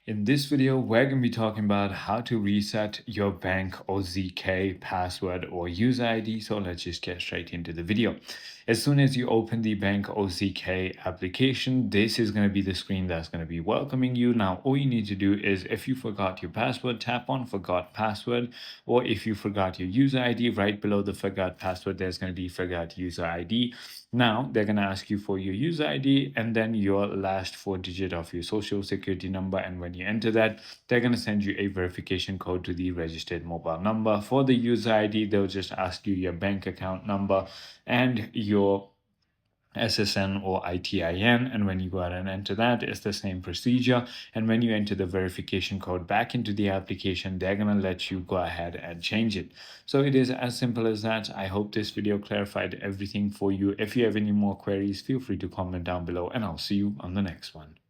In this video, we're going to be talking about how to reset your Bank OZK password or user ID. So let's just get straight into the video. As soon as you open the Bank OZK application, this is going to be the screen that's going to be welcoming you. Now, all you need to do is if you forgot your password, tap on Forgot Password, or if you forgot your user ID, right below the Forgot Password, there's going to be Forgot User ID. Now, they're going to ask you for your user ID and then your last four digit of your social security number. And when you enter that, they're going to send you a verification code to the registered mobile number. For the user ID, they'll just ask you your bank account number and your SSN or ITIN, and when you go ahead and enter that, it's the same procedure. And when you enter the verification code back into the application, they're going to let you go ahead and change it. So it is as simple as that. I hope this video clarified everything for you. If you have any more queries, feel free to comment down below, and I'll see you on the next one.